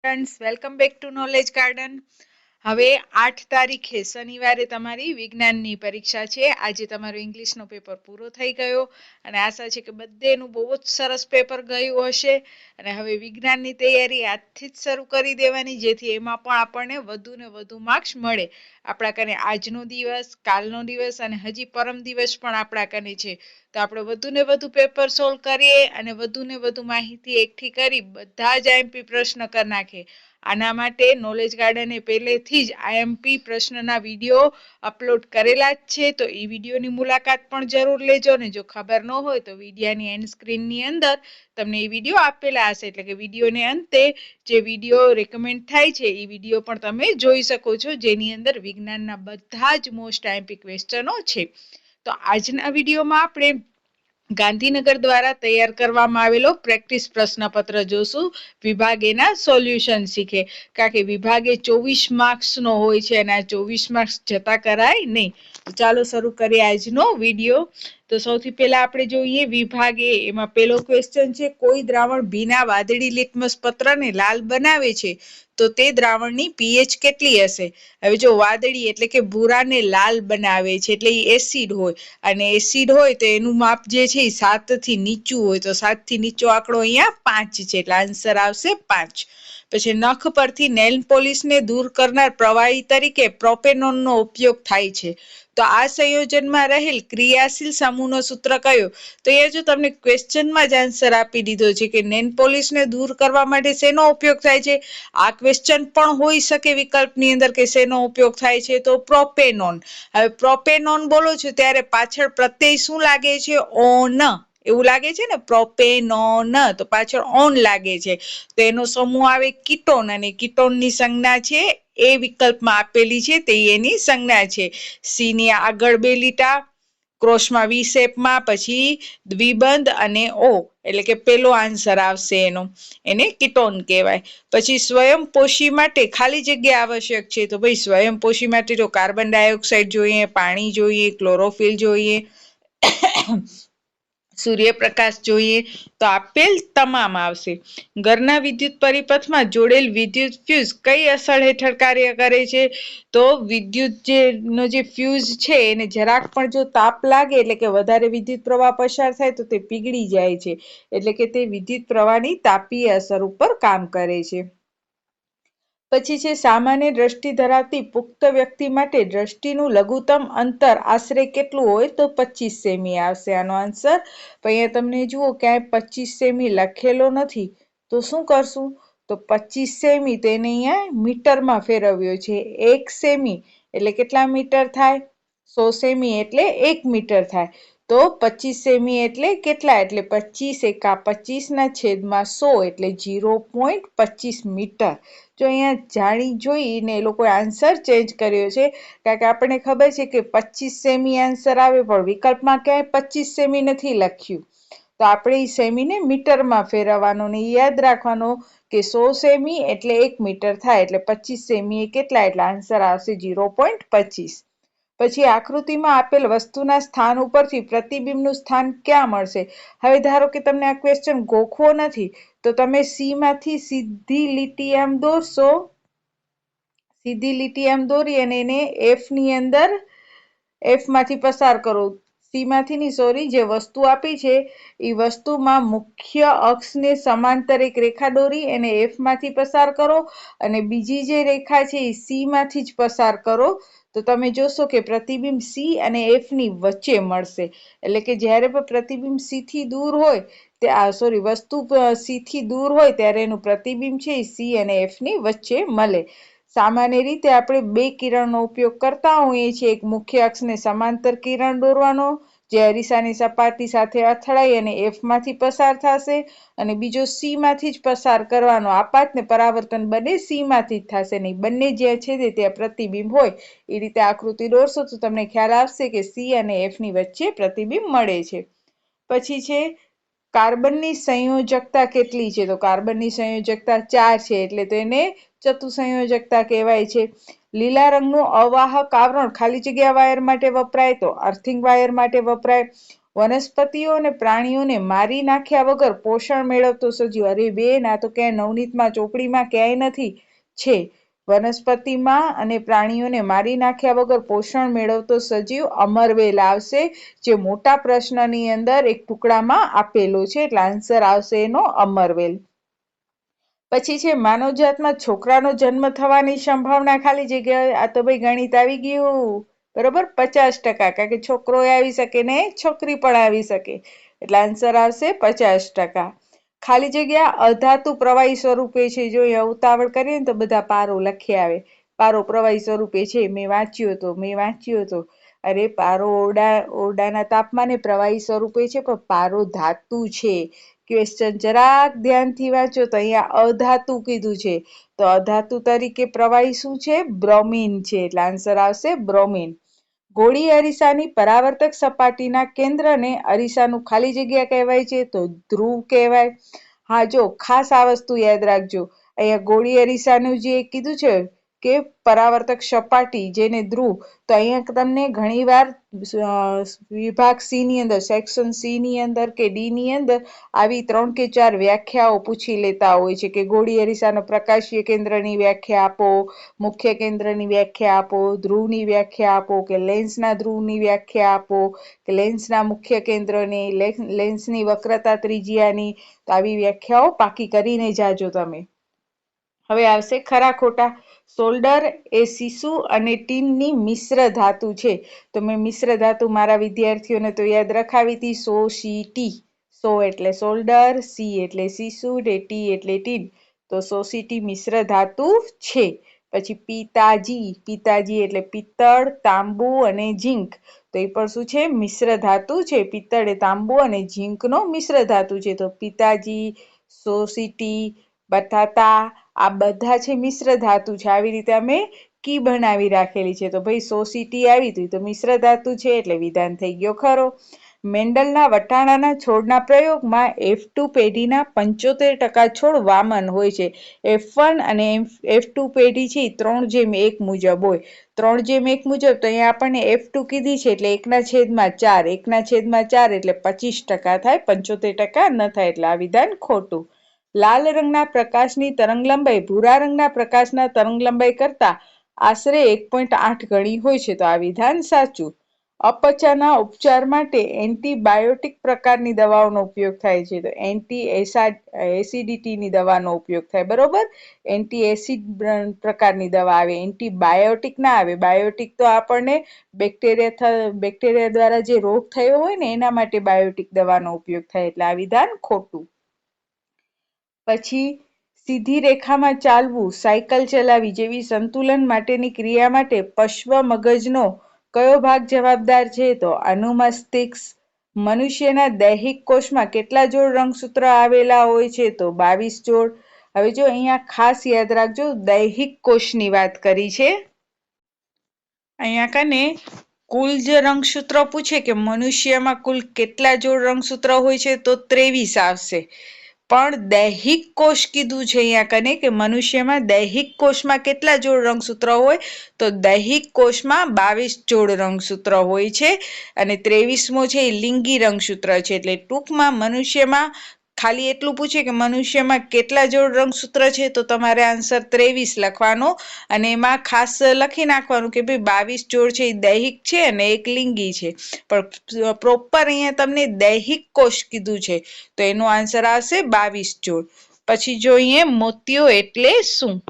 Friends welcome back to knowledge garden. હવે 8 તારીખે શનિવારે તમારી વિજ્ઞાનની પરીક્ષા છે। આજે તમારો ઇંગ્લિશનો પેપર પૂરો થઈ ગયો અને આશા છે કે બધેનું બહુ જ સરસ પેપર ગયું હશે અને હવે વિજ્ઞાનની તૈયારી આજથી જ શરૂ કરી દેવાની, જેથી એમાં પણ આપણને વધુ ને વધુ માર્ક્સ મળે। આપણા કને આજનો દિવસ, કાલનો દિવસ અને હજી પરમ દિવસ પણ આપણા કને છે, તો આપણે વધુ ને વધુ પેપર સોલ્વ કરીએ અને વધુ ને વધુ માહિતી એકઠી કરી બધા જ આઈએમપી પ્રશ્ન કરી નાખીએ। આના માટે નોલેજ ગાર્ડને પહેલેથી જ આઈએમપી પ્રશ્નના વિડીયો અપલોડ કરેલા જ છે, તો એ વિડીયોની મુલાકાત પણ જરૂર લેજો ને જો ખબર ન હોય તો વિડીયાની એન્ડ સ્ક્રીનની અંદર તમને એ વિડીયો આપેલા હશે, એટલે કે વિડીયોને અંતે જે વિડીયો રેકમેન્ડ થાય છે એ વિડીયો પણ તમે જોઈ શકો છો, જેની અંદર વિજ્ઞાનના બધા જ મોસ્ટ આઈએમપી ક્વેશ્ચનો છે। તો આજના વિડીયોમાં આપણે ગાંધીનગર દ્વારા તૈયાર કરવામાં આવેલો પ્રેક્ટિસ પ્રશ્નપત્ર જોશું। વિભાગ એના સોલ્યુશન શીખે, કારણ કે વિભાગે 24 માર્ક્સનો હોય છે અને આ 24 માર્ક્સ જતા કરાય નહીં। તો ચાલો શરૂ કરીએ આજનો વિડીયો। તો સૌથી પહેલા આપણે જોઈએ વિભાગ એ, એમાં પહેલો ક્વેશ્ચન છે, કોઈ દ્રાવણ ભીના વાદળી લિટમસ પત્રને લાલ બનાવે છે તો તે દ્રાવણની પીએચ કેટલી હશે? હવે જો વાદળી એટલે કે ભૂરાને લાલ બનાવે છે એટલે એ એસિડ હોય, અને એસિડ હોય તો એનું માપ જે છે એ 7 થી નીચું હોય, તો 7 થી નીચો આંકડો અહીંયા 5 છે, એટલે આન્સર આવશે 5। પછી નખ પરથી નેલ પોલિશને દૂર કરનાર પ્રવાહી તરીકે પ્રોપેનોનનો ઉપયોગ થાય છે, તો આ સંયોજનમાં રહેલ ક્રિયાશીલ સમૂહનો સૂત્ર કયો? તો એ જો તમને ક્વેશ્ચનમાં જ આન્સર આપી દીધો છે કે નેલ પોલિશને દૂર કરવા માટે શેનો ઉપયોગ થાય છે। આ ક્વેશ્ચન પણ હોઈ શકે વિકલ્પની અંદર કે શેનો ઉપયોગ થાય છે, તો પ્રોપેનોન। હવે પ્રોપેનોન બોલો છો ત્યારે પાછળ પ્રત્યય શું લાગે છે? ઓન, એવું લાગે છે ને, પ્રોપેનોન, તો પાછળ ઓન લાગે છે, તો એનો સમૂહ આવે કીટોન, અને કીટોનની સંજ્ઞા છે એ વિકલ્પમાં આપેલી છે તે એની સંજ્ઞા છે। સી ની આગળ 2 લીટા, ક્રોસમાં વી શેપમાં, પછી દ્વિબંધ અને ઓ, એટલે કે પેલો આન્સર આવશે એનો, એને કીટોન કહેવાય। પછી સ્વયંપોષી માટે ખાલી જગ્યા આવશ્યક છે, તો ભાઈ સ્વયંપોષી માટે જો કાર્બન ડાયોક્સાઇડ જોઈએ, પાણી જોઈએ, ક્લોરોફિલ જોઈએ, સૂર્યપ્રકાશ જોઈએ, તો આપેલ તમામ આવશે। ઘરના વિદ્યુત પરિપથમાં જોડેલ વિદ્યુત ફ્યુઝ કઈ અસર હેઠળ કાર્ય કરે છે? તો વિદ્યુત નો જે ફ્યુઝ છે એને જરાક પણ જો તાપ લાગે એટલે કે વધારે વિદ્યુત પ્રવાહ પસાર થાય તો તે પીગળી જાય છે, એટલે કે તે વિદ્યુત પ્રવાહની તાપીય અસર ઉપર કામ કરે છે। પછી છે, સામાન્ય દ્રષ્ટિ ધરાવતી પુખ્ત વ્યક્તિ માટે દ્રષ્ટિનું લઘુત્તમ અંતર આશરે કેટલું હોય? તો 25 સેમી આવશે આનો આન્સર। તો અહીંયા તમને જુઓ ક્યાંય 25 સેમી લખેલો નથી, તો શું કરશું? તો 25 સેમી તો એને અહીંયા મીટરમાં ફેરવ્યો છે, 1 સેમી એટલે કેટલા મીટર થાય? 100 સેમી એટલે 1 મીટર થાય, તો 25 સેમી એટલે કેટલા? એટલે 25 એકા 25 ના છેદમાં 100 એટલે 0.25 મીટર। જો અહીંયા જાણી જોઈને એ લોકોએ આન્સર ચેન્જ કર્યો છે, કારણ કે આપણને ખબર છે કે 25 સેમી આન્સર આવે, પણ વિકલ્પમાં ક્યાંય 25 સેમી નથી લખ્યું, તો આપણે એ સેમીને મીટરમાં ફેરવવાનો ને યાદ રાખવાનો કે 100 સેમી એટલે 1 મીટર થાય, એટલે 25 સેમી એ કેટલા? એટલે આન્સર આવશે 0.25। પછી આકૃતિમાં આપેલ વસ્તુના સ્થાન ઉપરથી પ્રતિબિંબનું સ્થાન ક્યાં મળશે? હવે ધારો કે તમને આ ક્વેશ્ચન ગોખવો નથી, તો તમે સી માંથી સીધી લીટી આમ દોરશો, સીધી લીટી આમ દોરી અને એને એફ ની અંદર, એફ માંથી પસાર કરો, સી માંથી ની, સોરી, જે વસ્તુ આપી છે એ વસ્તુમાં મુખ્ય અક્ષને સમાંતર એક રેખા દોરી અને એફ માંથી પસાર કરો, અને બીજી જે રેખા છે એ સી માંથી જ પસાર કરો, તો તમે જોશો કે પ્રતિબિંબ સી અને એફ ની વચ્ચે મળશે, એટલે કે જ્યારે પણ પ્રતિબિંબ સી થી દૂર હોય, વસ્તુ સી થી દૂર હોય ત્યારે એનું પ્રતિબિંબ છે એ સી અને એફ ની વચ્ચે મળે। સામાન્ય રીતે આપણે 2 કિરણનો ઉપયોગ કરતા હોઈએ છીએ, એક મુખ્ય અક્ષને સમાંતર કિરણ દોરવાનો જે અરીસાની સપાટી સાથે અથડાઈ અને એફ માંથી પસાર થશે, અને બીજો સી માંથી જ પસાર કરવાનો, આપાત ને પરાવર્તન બંને સી માંથી જ થશે, નહીં બંને જ્યાં છે ત્યાં પ્રતિબિંબ હોય, એ રીતે આકૃતિ દોરશો તો તમને ખ્યાલ આવશે કે સી અને એફ ની વચ્ચે પ્રતિબિંબ મળે છે। પછી છે, કાર્બનની સંયોજકતા કેટલી છે? તો કાર્બનની સંયોજકતા 4 છે, એટલે તો એને ચતુસંયોજકતા કહેવાય છે। લીલા રંગનું અવાહક આવરણ ખાલી જગ્યા વાયર માટે વપરાય, તો અર્થિંગ વાયર માટે વપરાય। વનસ્પતિઓ અને પ્રાણીઓને મારી નાખ્યા વગર પોષણ મેળવતો સજીવ. અરે બેન, આ તો ક્યાંય નવનીતમાં ચોપડીમાં ક્યાંય નથી, છે. વનસ્પતિમાં અને પ્રાણીઓને મારી નાખ્યા વગર પોષણ મેળવતો સજીવ અમરવેલ આવશે, જે મોટા પ્રશ્નની અંદર એક ટુકડામાં આપેલો છે, એટલે આન્સર આવશે એનો અમરવેલ. પછી છે માનવજાતમાં છોકરાનો જન્મ થવાની સંભાવના ખાલી જગ્યા. આ તો ભાઈ ગણિત આવી ગયું, બરોબર, 50%, કારણ કે છોકરો આવી શકે ને છોકરી પણ આવી શકે, એટલે આન્સર આવશે 50%. ખાલી જગ્યા અધાતુ પ્રવાહી સ્વરૂપે છે. જો એ ઉતાવળ કરીએ ને તો બધા પારો લખી આવે. પારો પ્રવાહી સ્વરૂપે છે, મેં વાંચ્યું હતો. અરે પારો ઓરડાના તાપમાને પ્રવાહી સ્વરૂપે છે, પણ પારો ધાતુ છે. ક્વેશ્ચન જરાક ધ્યાનથી વાંચો તો અહીંયા અધાતુ કીધું છે, તો અધાતુ તરીકે પ્રવાહી શું છે? બ્રોમિન છે, એટલે આન્સર આવશે બ્રોમિન. ગોળી અરીસાની પરાવર્તક સપાટીના કેન્દ્રને અરીસાનું ખાલી જગ્યા કહેવાય છે, તો ધ્રુવ કહેવાય. હા, જો ખાસ આ વસ્તુ યાદ રાખજો. અહીંયા ગોળી અરીસાનું જે કીધું છે કે પરાવર્તક સપાટી, જેને ધ્રુવ, તો અહીંયા તમને ઘણીવાર વિભાગ સી ની અંદર, સેક્શન સી ની અંદર કે ડી ની અંદર આવી 3 કે 4 વ્યાખ્યાઓ પૂછી લેતા હોય છે, કે ગોળી અરીસાનો પ્રકાશીય કેન્દ્રની વ્યાખ્યા આપો, મુખ્ય કેન્દ્રની વ્યાખ્યા આપો, ધ્રુવની વ્યાખ્યા આપો, કે લેન્સના ધ્રુવની વ્યાખ્યા આપો, કે લેન્સના મુખ્ય કેન્દ્રની, લેન્સની વક્રતા ત્રિજ્યાની. તો આવી વ્યાખ્યાઓ પાકી કરીને જાજો તમે. હવે આવશે ખરા ખોટા. સોલ્ડર એ સીસુ અને ટીનની મિશ્ર ધાતુ છે. તો મેં મિશ્ર ધાતુ મારા વિદ્યાર્થીઓને તો યાદ રખાવી હતી, SO-CT. સો એટલે સોલ્ડર, સી એટલે સીસુ, ને ટી એટલે ટીન. તો SO-CT મિશ્ર ધાતુ છે. પછી પિતાજી એટલે પિત્તળ, તાંબુ અને ઝીંક. તો એ પણ શું છે? મિશ્ર ધાતુ છે. પિત્તળ એ તાંબુ અને ઝીંકનો મિશ્ર ધાતુ છે. તો પિતાજી, SO-CT, બટાટા, આ બધા છે મિશ્ર ધાતુ છે. આવી રીતે અમે કી બનાવી રાખેલી છે. તો ભાઈ SO-CT આવી હતી તો મિશ્ર ધાતુ છે, એટલે વિધાન થઈ ગયો ખરો. મેન્ડલના વટાણાના છોડના પ્રયોગમાં F2 પેઢીના 75% છોડ વામન હોય છે. F1 અને F2 પેઢી છે 3:1 મુજબ હોય. 3:1 મુજબ, તો અહીંયા આપણને F2 કીધી છે, એટલે 1/4. 1/4 એટલે 25% થાય, 75% ન થાય, એટલે આ વિધાન ખોટું. લાલ રંગના પ્રકાશની તરંગલંબાઈ ભૂરા રંગના પ્રકાશના તરંગલંબાઈ કરતા આશરે 1.8 ગણી હોય છે, તો આ વિધાન સાચું. અપચાના ઉપચાર માટે એન્ટીબાયોટિક પ્રકારની દવાઓનો ઉપયોગ થાય છે. તો એન્ટી એસિડિટીની દવાનો ઉપયોગ થાય, બરોબર. એન્ટી એસિડ પ્રકારની દવા આવે, એન્ટીબાયોટિક ના આવે. બાયોટિક તો આપણને બેક્ટેરિયા દ્વારા જે રોગ થયો હોય ને એના માટે બાયોટિક દવાનો ઉપયોગ થાય, એટલે આ વિધાન ખોટું. પછી સીધી રેખામાં ચાલવું, સાયકલ ચલાવવી જેવી સંતુલન માટેની ક્રિયા માટે પશ્વ મગજનો કયો ભાગ જવાબદાર છે? તો અનુમસ્તિષ્ક. મનુષ્યના દૈહિક કોષમાં કેટલા જોડ રંગસૂત્ર આવેલા હોય છે? તો 22 જોડ. હવે જો અહીંયા ખાસ યાદ રાખજો, દૈહિક કોષની વાત કરી છે. અહીંયા કને કુલ જે રંગસૂત્રો પૂછે કે મનુષ્યમાં કુલ કેટલા જોડ રંગસૂત્ર હોય છે, તો 23 આવશે. પણ દૈહિક કોષ કીધું છે અહીંયા કને કે મનુષ્યમાં દૈહિક કોષમાં કેટલા જોડ રંગસૂત્ર હોય, તો દૈહિક કોષમાં 22 જોડ રંગસૂત્ર હોય છે, અને 23મો છે એ લિંગી રંગસૂત્ર છે. એટલે ટૂંકમાં મનુષ્યમાં ખાલી એટલું પૂછે કે મનુષ્યમાં કેટલા જોડ રંગસૂત્ર છે, તો તમારે આન્સર 23 લખવાનો, અને એમાં ખાસ લખી નાખવાનું કે ભાઈ 22 જોડ છે એ દૈહિક છે અને એક લિંગી છે. પણ પ્રોપર અહીંયા તમને દૈહિક કોષ કીધું છે, તો એનો આન્સર આવશે 22 જોડ. પછી જોઈએ મોતિયો એટલે શું?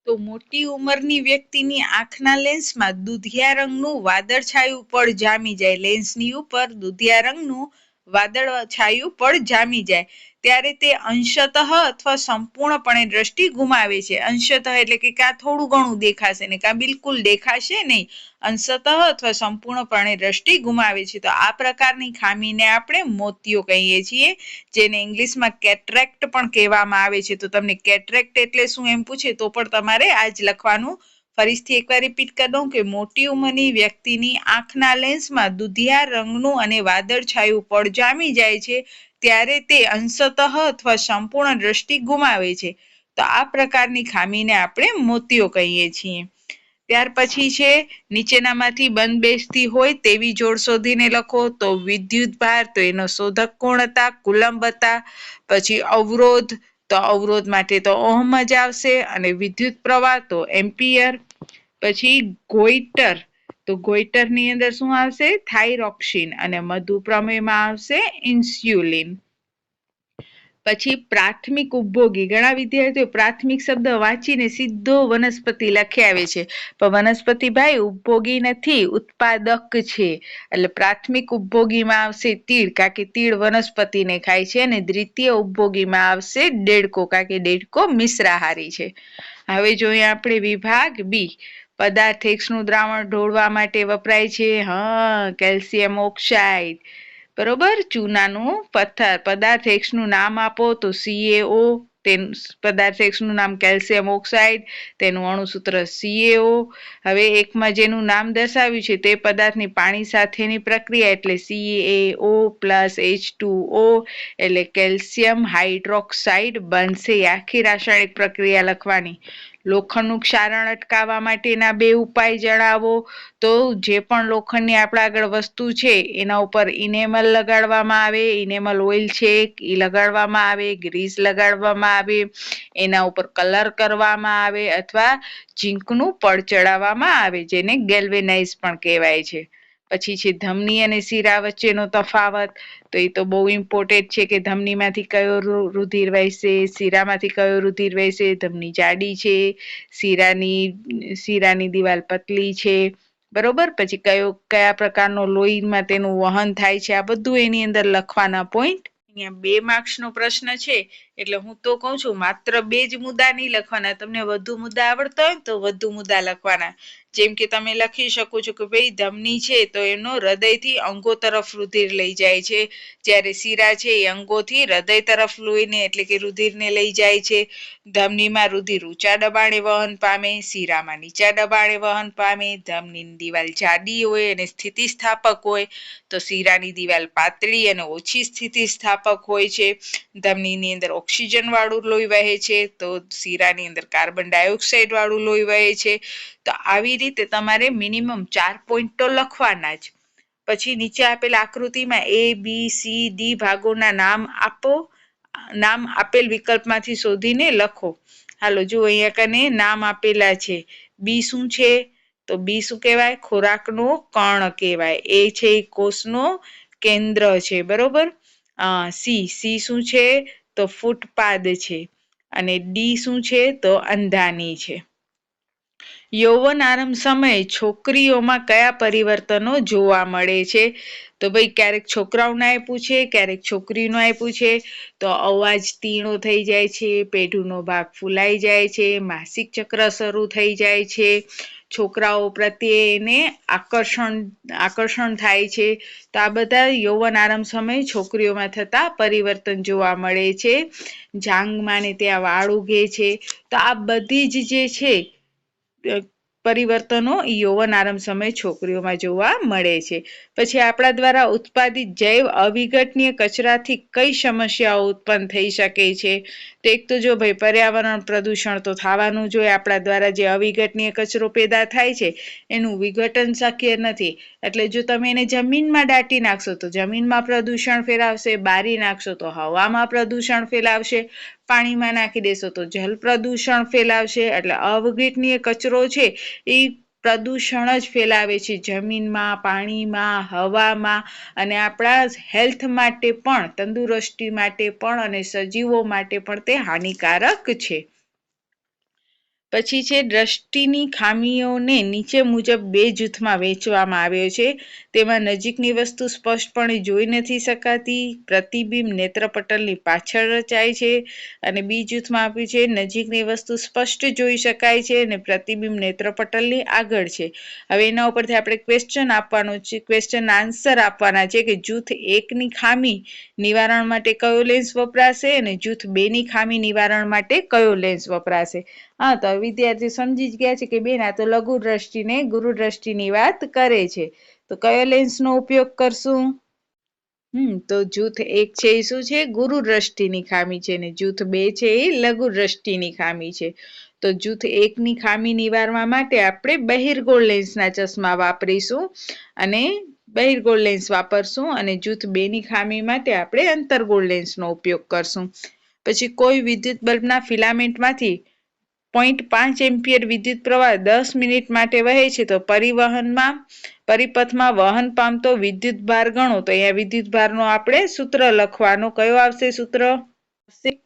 તો મોટી ઉંમરની વ્યક્તિની આંખના લેન્સમાં દુધિયા રંગનું વાદળછાયું પડ જામી જાય. લેન્સની ઉપર દુધિયા રંગનું વાદળછાયું પડ જામી જાય ત્યારે તે અંશતઃ અથવા સંપૂર્ણપણે દ્રષ્ટિ ગુમાવે છે. અંશતઃ એટલે કે કાં થોડું ઘણું દેખાશે ને કાં બિલકુલ દેખાશે નહીં. અંશતઃ અથવા સંપૂર્ણપણે દ્રષ્ટિ ગુમાવે છે. તો આ પ્રકારની ખામીને આપણે મોતિયો કહીએ છીએ, જેને ઇંગ્લિશમાં કેટરેક્ટ પણ કહેવામાં આવે છે. તો તમને કેટરેક્ટ એટલે શું એમ પૂછે તો પણ તમારે આ જ લખવાનું. ફરીથી એકવાર રિપીટ કરી દઉં કે મોટી ઉંમરની વ્યક્તિની આંખના લેન્સમાં દુધિયા રંગનું અને વાદળછાયું પડ જામી જાય છે ત્યારે તે અંશતઃ અથવા સંપૂર્ણ દ્રષ્ટિ ગુમાવે છે. તો આ પ્રકારની ખામીને આપણે મોતિયો કહીએ છીએ. ત્યાર પછી છે નીચેનામાંથી બંધબેસતી હોય તેવી જોડ શોધીને લખો. તો વિદ્યુત ભાર, તો એનો શોધક કોણ હતા? કુલંબ હતા. પછી અવરોધ, તો અવરોધ માટે તો ઓહમ જ આવશે. અને વિદ્યુત પ્રવાહ તો એમ્પિયર. પછી ગોઈટર, તો ગોઈટરની અંદર શું આવશે? થાઇરોક્સિન. અને મધુપ્રમેયમાં આવશે ઇન્સ્યુલિન. પછી પ્રાથમિક ઉપભોગી, ઘણા વિદ્યાર્થીઓ પ્રાથમિક શબ્દ વાંચીને સીધો વનસ્પતિ લખી આવે છે, પણ વનસ્પતિ ભાઈ ઉપભોગી નથી, ઉત્પાદક છે. એટલે પ્રાથમિક ઉપભોગીમાં આવશે તીડ, કારણ કે તીડ વનસ્પતિને ખાય છે. અને દ્વિતીય ઉપભોગીમાં આવશે દેડકો, કારણ કે દેડકો મિશ્રાહારી છે. હવે જોઈએ આપણે વિભાગ બી. પદાર્થ એક્સનું દ્રાવણ ઢોળવા માટે વપરાય છે. કેલ્શિયમ ઓક્સાઇડ, બરોબર. ચૂનાનું પથ્થર. પદાર્થ એક્સનું નામ આપો. તો CaO. પદાર્થ એક્સનું નામ કેલ્શિયમ ઓક્સાઇડ, તેનું અણુસૂત્ર CaO. હવે એકમાં જેનું નામ દર્શાવ્યું છે તે પદાર્થની પાણી સાથેની પ્રક્રિયા એટલે CaO + H2O, એટલે કેલ્શિયમ હાઇડ્રોક્સાઇડ બનશે. આખી રાસાયણિક પ્રક્રિયા લખવાની. લોખંડનું ક્ષારણ અટકાવવા માટેના 2 ઉપાય જણાવો. તો જે પણ લોખંડની આપણા આગળ વસ્તુ છે એના ઉપર ઇનેમલ લગાડવામાં આવે. ઇનેમલ ઓઇલ છે એ લગાડવામાં આવે, ગ્રીસ લગાડવામાં આવે, એના ઉપર કલર કરવામાં આવે, અથવા ઝીંકનું પડ ચડાવવામાં આવે, જેને ગેલ્વેનાઇઝ પણ કહેવાય છે. પછી છે ધમની અને શીરા વચ્ચેનો તફાવત. તો એ તો બહુ ઇમ્પોર્ટન્ટ છે કે ધમનીમાંથી કયો રુધિર વહેશે, શીરામાંથી કયો રુધિર વહેશે. ધમની જાડી છે, શીરાની દિવાલ પતલી છે, બરોબર. પછી કયા પ્રકારનો લોહીમાં તેનું વહન થાય છે, આ બધું એની અંદર લખવાના પોઈન્ટ. અહીંયા 2 માર્ક્સનો પ્રશ્ન છે, એટલે હું તો કહું છું માત્ર 2 જ મુદ્દા નહીં લખવાના. તમને વધુ મુદ્દા આવડતા હોય તો વધુ મુદ્દા લખવાના. જેમ કે તમે લખી શકો છો કે ભાઈ ધમની છે તો એનો હૃદયથી અંગો તરફ રુધિર લઈ જાય છે, જ્યારે શીરા છે એ અંગોથી હૃદય તરફ લોહીને એટલે કે રુધિરને લઈ જાય છે. ધમનીમાં રુધિર ઊંચા દબાણે વહન પામે, શીરામાં નીચા દબાણે વહન પામે. ધમનીની દિવાલ જાડી હોય અને સ્થિતિસ્થાપક હોય, તો શીરાની દિવાલ પાતળી અને ઓછી સ્થિતિસ્થાપક હોય છે. ધમનીની અંદર ઓક્સિજન વાળું લોહી વહે છે, તો શીરાની અંદર કાર્બન ડાયોક્સાઇડ વાળું લોહી વહે છે. તો આવી રીતે તમારે મિનિમમ 4 પોઈન્ટ તો લખવાના જ. પછી નીચે આપેલ આકૃતિમાં ABCD ભાગોના નામ આપો. નામ આપેલ વિકલ્પમાંથી શોધીને લખો. હાલો જો અહીંયા કને નામ આપેલા છે. બી શું છે? તો બી શું કહેવાય? ખોરાકનો કણ કહેવાય. એ છે કોષનો કેન્દ્ર છે, બરોબર. સી શું છે? તો ફૂટપાદ છે. અને ડી શું છે? તો અંધાની છે. યૌવન આરંભ સમયે છોકરીઓમાં કયા પરિવર્તનો જોવા મળે છે? તો ભાઈ ક્યારેક છોકરાઓને આપ્યું છે, ક્યારેક છોકરીનું આપ્યું છે. તો અવાજ તીણો થઈ જાય છે, પેઢુનો ભાગ ફૂલાઈ જાય છે, માસિક ચક્ર શરૂ થઈ જાય છે, છોકરાઓ પ્રત્યે એને આકર્ષણ થાય છે. તો આ બધા યૌવન આરંભ સમયે છોકરીઓમાં થતા પરિવર્તન જોવા મળે છે. જાંઘમાં ને ત્યાં વાળ ઉગે છે. તો આ બધી જ જે છે પરિવર્તનો યૌવન આરંભ સમયે છોકરીઓમાં જોવા મળે છે. પછી આપણા દ્વારા ઉત્પાદિત જૈવ અવિઘટનીય કચરાથી કઈ સમસ્યાઓ ઉત્પન્ન થઈ શકે છે? તો એક તો જો ભાઈ પર્યાવરણ પ્રદૂષણ તો થવાનું જોઈએ. આપણા દ્વારા જે અવિઘટનીય કચરો પેદા થાય છે એનું વિઘટન શક્ય નથી. એટલે જો તમે એને જમીનમાં દાટી નાખશો તો જમીનમાં પ્રદૂષણ ફેલાવશે, બારી નાખશો તો હવામાં પ્રદૂષણ ફેલાવશે, પાણીમાં નાખી દેશો તો જલ પ્રદૂષણ ફેલાવશે. એટલે અવિઘટનીય કચરો છે એ પ્રદૂષણ જ ફેલાવે છે જમીનમાં, પાણીમાં, હવામાં, અને આપણા હેલ્થ માટે પણ, તંદુરસ્તી માટે પણ અને સજીવો માટે પણ તે હાનિકારક છે. પછી છે દ્રષ્ટિની ખામીઓને નીચે મુજબ 2 જૂથમાં વહેંચવામાં આવ્યો છે. તેમાં નજીકની વસ્તુ સ્પષ્ટપણે જોઈ નથી શકાતી, પ્રતિબિંબ નેત્રપટલની પાછળ રચાય છે. અને બી જૂથમાં આપ્યું છે નજીકની વસ્તુ સ્પષ્ટ જોઈ શકાય છે અને પ્રતિબિંબ નેત્રપટલની આગળ છે. હવે એના ઉપરથી આપણે ક્વેશ્ચન આપવાનું છે, ક્વેશ્ચન આન્સર આપવાના છે કે જૂથ 1 ની ખામી નિવારણ માટે કયો લેન્સ વપરાશે અને જૂથ 2 ની ખામી નિવારણ માટે કયો લેન્સ વપરાશે. તો વિદ્યાર્થી સમજી જ ગયા છે કે બેન આ તો લઘુ દ્રષ્ટિ ને ગુરુ દ્રષ્ટિની વાત કરે છે. તો કયો લેન્સનો ઉપયોગ કરશું? તો જૂથ 1 છે એ શું છે? ગુરુ દ્રષ્ટિની ખામી છે, અને જૂથ 2 છે એ લઘુ દ્રષ્ટિની ખામી છે. તો જૂથ 1ની ખામી નિવારવા માટે આપણે બહિર્ગોળ લેન્સના ચશ્મા વાપરીશું અને બહિર્ગોળ લેન્સ વાપરશું અને જૂથ 2ની ખામી માટે આપણે અંતર્ગોળ લેન્સનો ઉપયોગ કરશું. પછી કોઈ વિદ્યુત બલ્બના ફિલામેન્ટમાંથી 0.5 એમ્પિયર વિદ્યુત પ્રવાહ 10 મિનિટ માટે વહે છે તો પરિપથમાં વહન પામતો વિદ્યુત ભાર ગણો. તો અહીંયા વિદ્યુત ભારનો આપણે સૂત્ર લખવાનો. કયો આવશે સૂત્ર?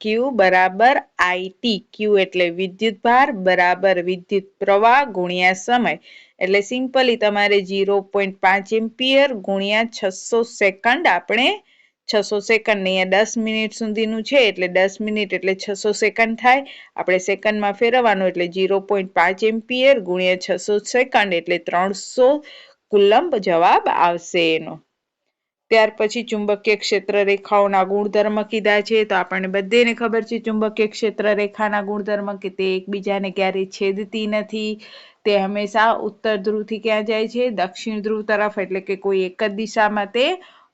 Q બરાબર IT. Q એટલે વિદ્યુત ભાર બરાબર વિદ્યુત પ્રવાહ ગુણ્યા સમય. એટલે સિમ્પલી તમારે 0.5 એમ્પિયર ગુણ્યા 600 સેકન્ડ આપણે 600 સેકન્ડ ને અહીંયા 10 મિનિટ સુધીનું છે એટલે 10 મિનિટ એટલે 600 સેકન્ડ થાય. આપણે સેકન્ડમાં ફેરવવાનું એટલે 0.5 એમ્પિયર ગુણ્યા 600 સેકન્ડ એટલે 300 કુલંબ જવાબ આવશે એનો. ત્યાર પછી ચુંબકીય ક્ષેત્ર રેખાઓના ગુણધર્મ કીધા છે. તો આપણને બધાને ખબર છે ચુંબકીય ક્ષેત્ર રેખાના ગુણધર્મ કે તે એકબીજાને ક્યારેય છેદતી નથી. તે હંમેશા ઉત્તર ધ્રુવથી ક્યાં જાય છે? દક્ષિણ ધ્રુવ તરફ. એટલે કે કોઈ એક જ દિશામાં તે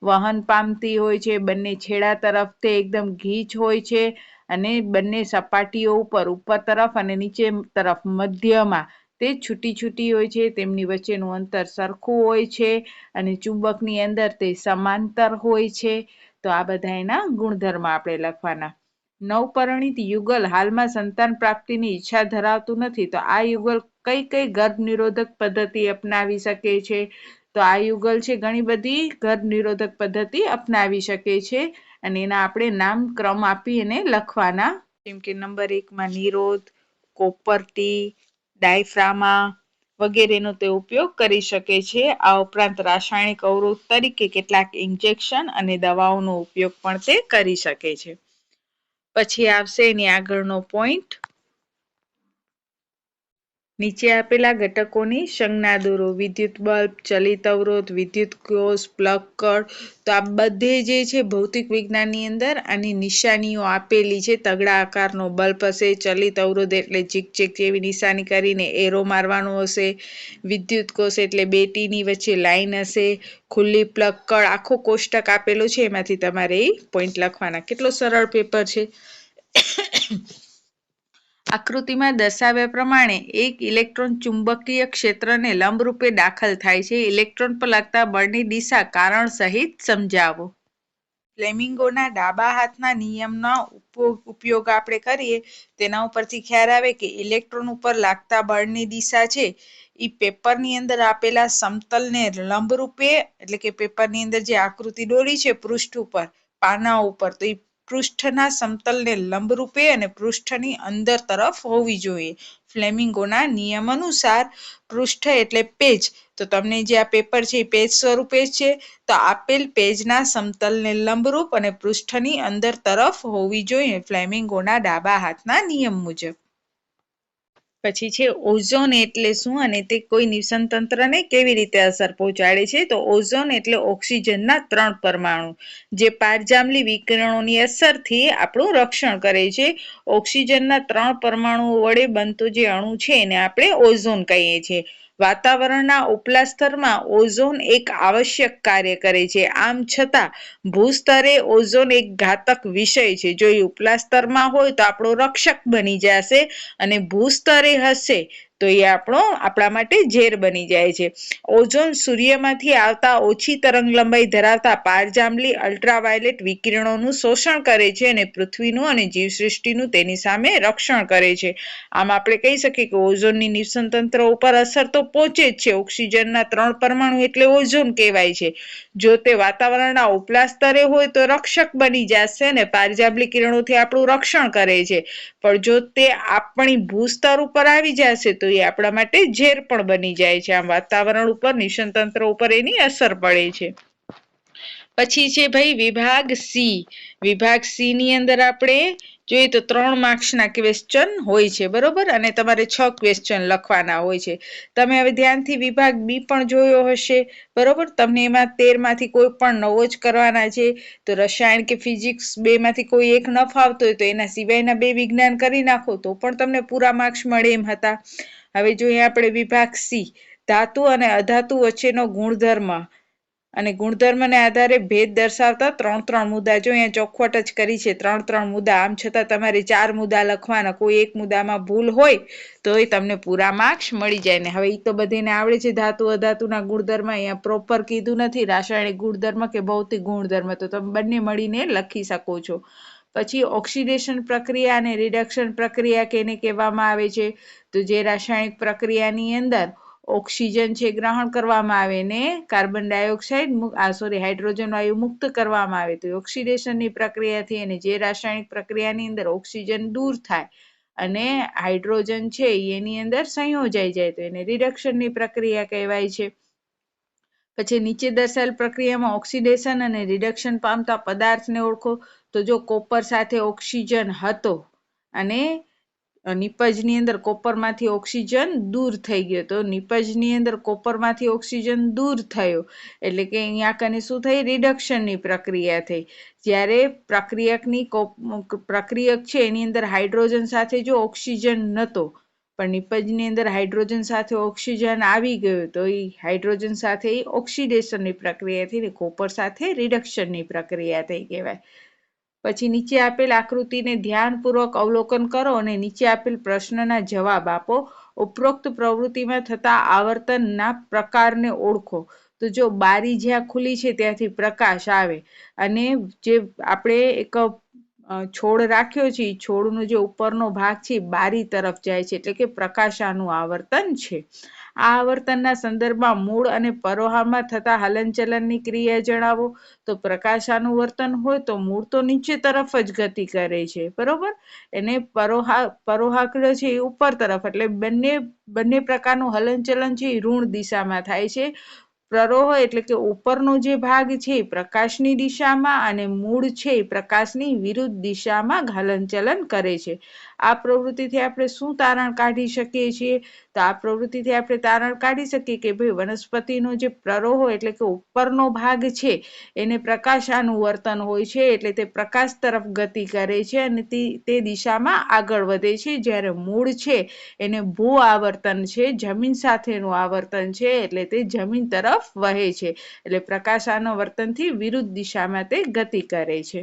વહન પામતી હોય છે. બંને છેડા તરફ તે એકદમ ગીચ હોય છે અને બંને સપાટીઓ ઉપર તરફ અને નીચે તરફ મધ્યમાં તે છૂટી હોય છે. તેમની વચ્ચેનું અંતર સરખું હોય છે અને ચુંબકની અંદર તે સમાંતર હોય છે. તો આ બધા એના ગુણધર્મ આપણે લખવાના. નવપરિણીત યુગલ હાલમાં સંતાન પ્રાપ્તિની ઈચ્છા ધરાવતું નથી તો આ યુગલ કઈ ગર્ભ નિરોધક પદ્ધતિ અપનાવી શકે છે? તો આ યુગલ છે ઘણી બધી ગર્ભ નિરોધક પદ્ધતિ અપનાવી શકે છે અને એના આપણે નામ ક્રમ આપી એને લખવાના. જેમ કે નંબર 1માં નિરોધ, કોપરટી, ડાયફ્રામા વગેરેનો તે ઉપયોગ કરી શકે છે. આ ઉપરાંત રાસાયણિક અવરોધ તરીકે કેટલાક ઇન્જેક્શન અને દવાઓનો ઉપયોગ પણ તે કરી શકે છે. પછી આવશે એની આગળનો પોઈન્ટ. નીચે આપેલા ઘટકોની સંજ્ઞા દોરો. વિદ્યુત બલ્બ, ચલિત અવરોધ, વિદ્યુત કોષ, પ્લગ કળ. તો આ બધે જે છે ભૌતિક વિજ્ઞાનની અંદર આની નિશાનીઓ આપેલી છે. તગડા આકારનો બલ્બ હશે, ચલિત અવરોધ એટલે ચીક જેવી નિશાની કરીને એરો મારવાનો હશે, વિદ્યુત કોષ એટલે બે ટીની વચ્ચે લાઈન હશે, ખુલ્લી પ્લગ કળ આખો કોષ્ટક આપેલો છે એમાંથી તમારે એ પોઈન્ટ લખવાના. કેટલો સરળ પેપર છે. આકૃતિમાં દર્શાવ્યા પ્રમાણે એક ઇલેક્ટ્રોન ચુંબકીય ક્ષેત્રને લંબરૂપે દાખલ થાય છે. ઇલેક્ટ્રોન પર લાગતા બળની દિશા કારણ સહિત સમજાવો. ફ્લેમિંગોના ડાબા હાથના નિયમનો ઉપયોગ આપણે કરીએ તેના ઉપરથી ખ્યાલ આવે કે ઇલેક્ટ્રોન ઉપર લાગતા બળની દિશા છે એ પેપરની અંદર આપેલા સમતલને લંબરૂપે એટલે કે પેપરની અંદર જે આકૃતિ દોરી છે પૃષ્ઠ ઉપર પાના ઉપર તો એ પૃષ્ઠના સમતલને લંબરૂપે અને પૃષ્ઠની અંદર તરફ હોવી જોઈએ. ફ્લેમિંગોના નિયમ અનુસાર પૃષ્ઠ એટલે પેજ. તો તમને જે આ પેપર છે એ પેજ સ્વરૂપે છે તો આપેલ પેજના સમતલને લંબરૂપ અને પૃષ્ઠની અંદર તરફ હોવી જોઈએ ફ્લેમિંગોના ડાબા હાથના નિયમ મુજબ. પછી છે ઓઝોન એટલે શું અને તે કોઈ નિવસન તંત્રને કેવી રીતે અસર પહોંચાડે છે? તો ઓઝોન એટલે ઓક્સિજનના 3 પરમાણુ જે પારજાંબલી વિકિરણોની અસરથી આપણું રક્ષણ કરે છે. ઓક્સિજનના 3 પરમાણુઓ વડે બનતો જે અણુ છે એને આપણે ઓઝોન કહીએ છીએ. વાતાવરણના ઉપલા સ્તરમાં ઓઝોન એક આવશ્યક કાર્ય કરે છે. આમ છતાં ભૂસ્તરે ઓઝોન એક ઘાતક વિષય છે. જો એ ઉપલા સ્તરમાં હોય તો આપણો રક્ષક બની જશે અને ભૂસ્તરે હશે તો એ આપણા માટે ઝેર બની જાય છે. ઓઝોન સૂર્યમાંથી આવતા ઓછી તરંગ લંબાઈ ધરાવતા પારજાંબલી અલ્ટ્રાવાયોલેટ વિકિરણોનું શોષણ કરે છે અને પૃથ્વીનું અને જીવસૃષ્ટિનું તેની સામે રક્ષણ કરે છે. આમ આપણે કહી શકીએ કે ઓઝોનની નિવસન તંત્ર ઉપર અસર તો પહોંચે જ છે. ઓક્સિજનના 3 પરમાણુ એટલે ઓઝોન કહેવાય છે. જો તે વાતાવરણના ઉપલા સ્તરે હોય તો રક્ષક બની જશે અને પારજાંબલી કિરણોથી આપણું રક્ષણ કરે છે. પણ જો તે આપણી ભૂસ્તર ઉપર આવી જશે તો એ આપણા માટે ઝેર પણ બની જાય છે. આમ વાતાવરણ ઉપર નિવસન તંત્ર ઉપર એની અસર પડે છે. પછી છે ભાઈ વિભાગ સી. વિભાગ સી ની અંદર આપણે જોઈએ તો 3 માર્ક્સના ક્વેશ્ચન હોય છે બરોબર અને તમારે 6 ક્વેશ્ચન લખવાના હોય છે. તમે હવે ધ્યાનથી વિભાગ બી પણ જોયો હશે બરોબર. તમને એમાં 13 માંથી કોઈ પણ નવો જ કરવાના છે. તો રસાયણ કે ફિઝિક્સ 2 માંથી કોઈ એક ન ફાવતો હોય તો એના સિવાયના 2 વિજ્ઞાન કરી નાખો તો પણ તમને પૂરા માર્ક્સ મળે એમ હતા. હવે જોઈએ આપણે વિભાગ સી ધાતુ અને અધાતુ વચ્ચેનો ગુણધર્મ અને ગુણધર્મને આધારે ભેદ દર્શાવતા 3 મુદ્દા જો અહીંયા ચોખવટ જ કરી છે 3 મુદ્દા. આમ છતાં તમારે 4 મુદ્દા લખવાના, કોઈ એક મુદ્દામાં ભૂલ હોય તો એ તમને પૂરા માર્ક્સ મળી જાય. ને હવે એ તો બધાને આવડે છે ધાતુ અધાતુના ગુણધર્મ. અહીંયા પ્રોપર કીધું નથી રાસાયણિક ગુણધર્મ કે ભૌતિક ગુણધર્મ, તો તમે બંને મળીને લખી શકો છો. પછી ઓક્સિડેશન પ્રક્રિયા અને રિડક્શન પ્રક્રિયા કેને કહેવામાં આવે છે? તો જે રાસાયણિક પ્રક્રિયાની અંદર ઓક્સિજન છે ગ્રહણ કરવામાં આવે ને કાર્બન ડાયોક્સાઇડ હાઇડ્રોજન વાયુ મુક્ત કરવામાં આવે તો ઓક્સિડેશનની પ્રક્રિયાથી અને જે રાસાયણિક પ્રક્રિયાની અંદર ઓક્સિજન દૂર થાય અને હાઇડ્રોજન છે એની અંદર સંયોજાઈ જાય તો એને રિડક્શનની પ્રક્રિયા કહેવાય છે. પછી નીચે દર્શાવેલ પ્રક્રિયામાં ઓક્સિડેશન અને રિડક્શન પામતા પદાર્થને ઓળખો. તો જો કોપર સાથે ઓક્સિજન હતો અને નિપજની અંદર કોપરમાંથી ઓક્સિજન દૂર થઈ ગયો તો નિપજની અંદર કોપરમાંથી ઓક્સિજન દૂર થયો એટલે કે અહીંયા કને શું થઈ? રિડક્શનની પ્રક્રિયા થઈ. જ્યારે પ્રક્રિયક છે એની અંદર હાઇડ્રોજન સાથે જો ઓક્સિજન નહોતો પણ નિપજની અંદર હાઇડ્રોજન સાથે ઓક્સિજન આવી ગયો તો એ હાઇડ્રોજન સાથે ઓક્સિડેશનની પ્રક્રિયા થઈ ને કોપર સાથે રિડક્શનની પ્રક્રિયા થઈ કહેવાય. પછી નીચે આપેલ આકૃતિને ધ્યાનપૂર્વક અવલોકન કરો અને નીચે આપેલ પ્રશ્નના જવાબ આપો. ઉપરોક્ત પ્રવૃત્તિમાં થતા આવર્તનના પ્રકારને ઓળખો. તો જો બારી જ્યાં ખુલી છે ત્યાંથી પ્રકાશ આવે અને જે આપણે એક છોડ રાખ્યો છે છોડનો જે ઉપરનો ભાગ છે બારી તરફ જાય છે એટલે કે પ્રકાશાનું આવર્તન છે. આ આવર્તનના સંદર્ભમાં મૂળ અને પરોહામાં થતા હલનચલનની ક્રિયા જણાવો. તો પ્રકાશાનુવર્તન હોય તો મૂળ તો નીચે તરફ જ ગતિ કરે છે બરોબર, એને પરોહાગ્ર છે એ ઉપર તરફ એટલે બંને પ્રકારનું હલનચલન છે એ ઋણ દિશામાં થાય છે. પ્રરોહ એટલે કે ઉપરનો જે ભાગ છે એ પ્રકાશની દિશામાં અને મૂળ છે એ પ્રકાશની વિરુદ્ધ દિશામાં હલનચલન કરે છે. આ પ્રવૃત્તિથી આપણે શું તારણ કાઢી શકીએ છીએ? તો આ પ્રવૃત્તિથી આપણે તારણ કાઢી શકીએ કે ભાઈ વનસ્પતિનો જે પ્રરોહ એટલે કે ઉપરનો ભાગ છે એને પ્રકાશાનુવર્તન હોય છે એટલે તે પ્રકાશ તરફ ગતિ કરે છે અને તે દિશામાં આગળ વધે છે. જ્યારે મૂળ છે એને ભૂ આવર્તન છે, જમીન સાથેનું આવર્તન છે એટલે તે જમીન તરફ વહે છે એટલે પ્રકાશાનુવર્તનથી વિરુદ્ધ દિશામાં તે ગતિ કરે છે.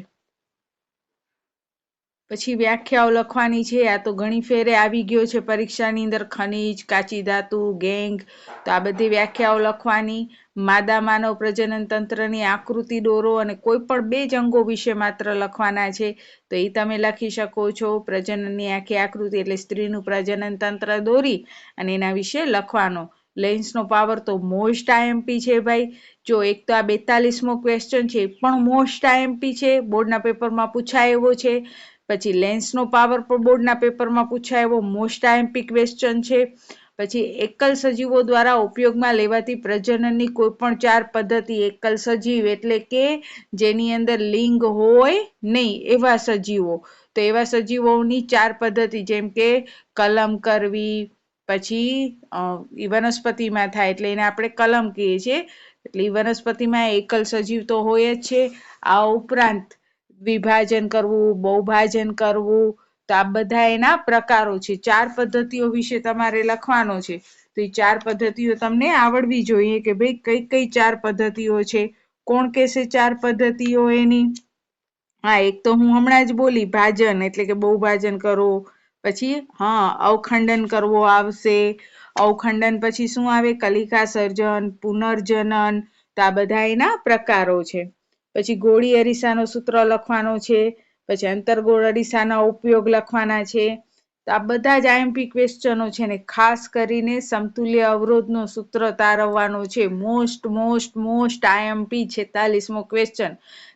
પછી વ્યાખ્યાઓ લખવાની છે. આ તો ઘણી ફેરે આવી ગયો છે પરીક્ષાની અંદર, ખનિજ, કાચી ધાતુ, ગેંગ, તો આ બધી વ્યાખ્યાઓ લખવાની. માદા માનવ પ્રજનન તંત્રની આકૃતિ દોરો અને કોઈ પણ 2 જ અંગો વિશે માત્ર લખવાના છે તો એ તમે લખી શકો છો. પ્રજનનની આખી આકૃતિ એટલે સ્ત્રીનું પ્રજનન તંત્ર દોરી અને એના વિશે લખવાનો. લેન્સનો પાવર તો મોસ્ટ આઈએમપી છે ભાઈ. જો એક તો આ 42મો ક્વેશ્ચન છે એ પણ મોસ્ટ આઈએમપી છે, બોર્ડના પેપરમાં પૂછાય એવો છે. પછી લેન્સનો પાવર પણ બોર્ડના પેપરમાં પૂછાય એવો મોસ્ટ આઈએમપી ક્વેશ્ચન છે. પછી એકલ સજીવો દ્વારા ઉપયોગમાં લેવાતી પ્રજનનની કોઈ પણ 4 પદ્ધતિ. એકલ સજીવ એટલે કે જેની અંદર લિંગ હોય નહીં એવા સજીવો. તો એવા સજીવોની 4 પદ્ધતિ જેમ કે કલમ કરવી, પછી વનસ્પતિમાં થાય એટલે એને આપણે કલમ કહીએ છીએ એટલે વનસ્પતિમાં એકલ સજીવ તો હોય જ છે. આ ઉપરાંત વિભાજન કરવું, બહુભાજન કરવું, તો આ બધા એના પ્રકારો છે. 4 પદ્ધતિઓ વિશે તમારે લખવાનો છે તો એ 4 પદ્ધતિઓ તમને આવડવી જોઈએ કે ભાઈ કઈ 4 પદ્ધતિઓ છે. કોણ કહેશે 4 પદ્ધતિઓ એની? હા, એક તો હું હમણાં જ બોલી ભાજન એટલે કે બહુભાજન કરો. પછી અવખંડન કરવો આવશે. અવખંડન પછી શું આવે? કલિકા સર્જન, પુનર્જનન, તો આ બધા એના પ્રકારો છે. પછી ગોળી અરીસાનો સૂત્ર લખવાનો છે. પછી અંતર્ગોળ અરીસાના ઉપયોગ લખવાના છે. તો આ બધા જ આઈએમપી ક્વેશ્ચનો છે ને ખાસ કરીને સમતુલ્ય અવરોધનો સૂત્ર તારવવાનો છે. મોસ્ટ આઈએમપી 46મો ક્વેશ્ચન.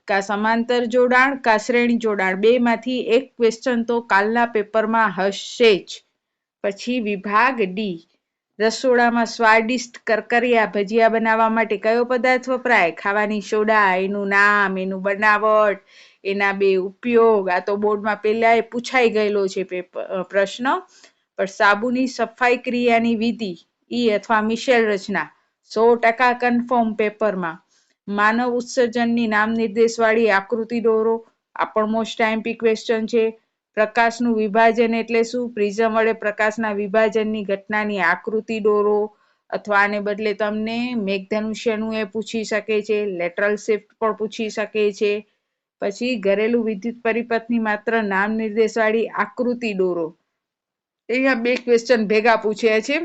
કા સમાંતર જોડાણ કા શ્રેણી જોડાણ, 2 માંથી એક ક્વેશ્ચન તો કાલના પેપરમાં હશે જ. પછી વિભાગ ડી, રસોડામાં સ્વાદિષ્ટ કરકરિયા ભજીયા બનાવવા માટે કયો પદાર્થ વપરાય? ખાવાની સોડા, એનું નામ, એનું બનાવટ, એના 2 ઉપયોગ. આ તો બોર્ડમાં પહેલા પૂછાઈ ગયેલો છે પ્રશ્ન. પણ સાબુની સફાઈ ક્રિયાની વિધિ અથવા મિશેલ રચના 100% કન્ફર્મ પેપરમાં. માનવ ઉત્સર્જનની નામ નિર્દેશવાળી આકૃતિ દોરો. આ પણ મોસ્ટ આઈએમપી ક્વેશ્ચન છે. પ્રકાશનું વિભાજન એટલે શું? પ્રિઝમ વડે પ્રકાશના વિભાજનની ઘટનાની આકૃતિ દોરો. અથવા આને બદલે તમને મેઘધનુષ્યનું એ પૂછી શકે છે, લેટરલ શિફ્ટ પણ પૂછી શકે છે. પછી ઘરેલું વિદ્યુત પરિપથની માત્ર નામ નિર્દેશવાળી આકૃતિ દોરો. અહીંયા 2 ક્વેશ્ચન ભેગા પૂછ્યા છે.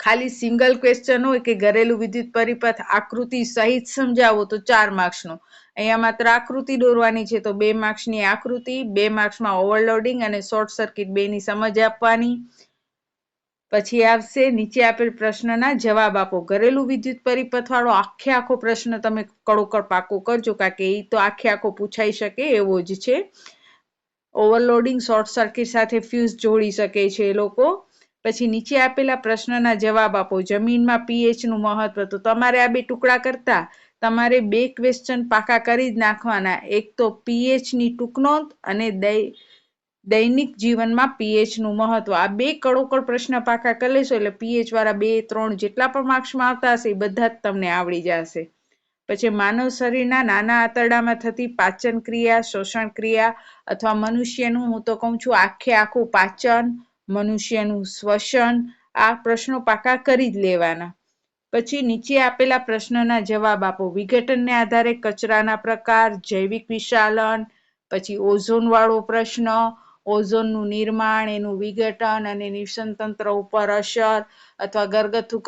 ખાલી સિંગલ ક્વેશ્ચન હોય કે ઘરેલું વિદ્યુત પરિપથ આકૃતિ સહિત સમજાવો તો 4 માર્ક્સનો. અહીંયા માત્ર આકૃતિ દોરવાની છે તો 2 માર્ક્સની આકૃતિ, 2 માર્ક્સમાં ઓવરલોડિંગ અને શોર્ટ સર્કિટ બેની સમજ આપવાની. પછી આવશે નીચે આપેલ પ્રશ્નના જવાબ આપો. ઘરેલું વિદ્યુત પરિપથ વાળો આખો પ્રશ્ન તમે કડોકડ પાકો કરજો, કારણ કે એ તો આખો પૂછાઈ શકે એવો જ છે. ઓવરલોડિંગ શોર્ટ સર્કિટ સાથે ફ્યુઝ જોડી શકે છે એ લોકો. પછી નીચે આપેલા પ્રશ્નના જવાબ આપો. જમીનમાં pH નું મહત્વ. તો તમારે આ 2 ટુકડા કરતા તમારે 2 ક્વેશ્ચન પાકા કરી જ નાખવાના. એક તો pH ની ટૂંક નોંધ અને દૈનિક જીવનમાં pH નું મહત્વ. આ 2 કડોકડ પ્રશ્ન પાકા કરી લેશો એટલે pH વાળા 2, 3 જેટલા પણ માર્ક્સમાં આવતા હશે એ બધા જ તમને આવડી જશે. પછી માનવ શરીરના નાના આંતરડામાં થતી પાચન ક્રિયા, શોષણ ક્રિયા અથવા મનુષ્યનું, હું તો કહું છું આખું પાચન, મનુષ્યનું શ્વસન, આ પ્રશ્નો પાકા કરી જ લેવાના. પછી નીચે આપેલા પ્રશ્નના જવાબ આપો. વિઘટનને આધારે કચરાના પ્રકાર, જૈવિક વિશાલન, પછી ઓઝોન વાળો પ્રશ્ન, ઓઝોનનું નિર્માણ, એનું વિઘટન અને નિવસન તંત્ર ઉપર અસર, અથવા ઘરગથ્થુ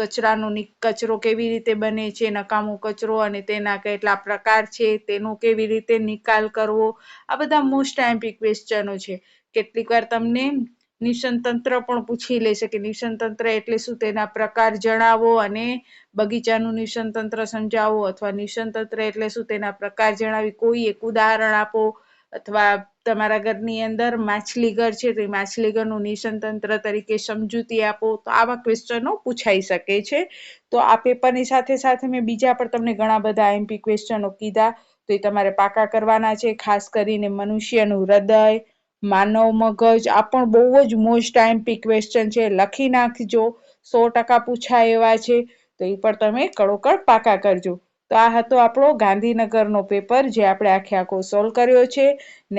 કચરો કેવી રીતે બને છે, નકામો કચરો અને તેના કેટલા પ્રકાર છે, તેનો કેવી રીતે નિકાલ કરવો. આ બધા મોસ્ટ આઈએમપી ક્વેશ્ચનો છે. કેટલીક વાર તમને નિવસન તંત્ર પણ પૂછી લેશે કે નિવસન તંત્ર એટલે શું, તેના પ્રકાર જણાવો અને બગીચાનું નિવસન તંત્ર સમજાવો, અથવા નિવસન તંત્ર એટલે શું તેના પ્રકાર જણાવી કોઈ એક ઉદાહરણ આપો, અથવા તમારા ઘરની અંદર માછલીઘર છે તો એ માછલીઘરનું નિવસન તંત્ર તરીકે સમજૂતી આપો. તો આવા ક્વેશ્ચનો પૂછાઈ શકે છે. તો આ પેપરની સાથે સાથે મેં બીજા પણ તમને ઘણા બધા આઈએમપી ક્વેશ્ચનો કીધા, તો એ તમારે પાકા કરવાના છે. ખાસ કરીને મનુષ્યનું હૃદય, માનવ મગજ, આ પણ બહુ જ મોસ્ટ આઈએમપી ક્વેશ્ચન છે. લખી નાખજો, 100% પૂછાય એવા છે. તો એ પણ તમે કડોકડ પાકા કરજો. તો આ હતો આપણો ગાંધીનગરનો પેપર જે આપણે આખો સોલ્વ કર્યો છે.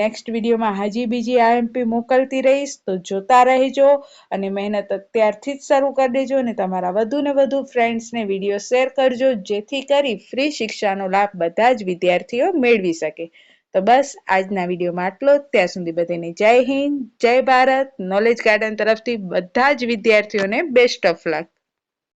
નેક્સ્ટ વિડીયોમાં હજી બીજી આઈએમપી મોકલતી રહીશ, તો જોતા રહેજો અને મહેનત અત્યારથી જ શરૂ કરી દેજો અને તમારા વધુ ને વધુ ફ્રેન્ડ્સને વિડીયો શેર કરજો, જેથી કરી ફ્રી શિક્ષાનો લાભ બધા જ વિદ્યાર્થીઓ મેળવી શકે. તો બસ આજના વિડીયોમાં આટલો જ. ત્યાં સુધી બધાને જય હિન્દ, જય ભારત. નોલેજ ગાર્ડન તરફથી બધા જ વિદ્યાર્થીઓને બેસ્ટ ઓફ લક.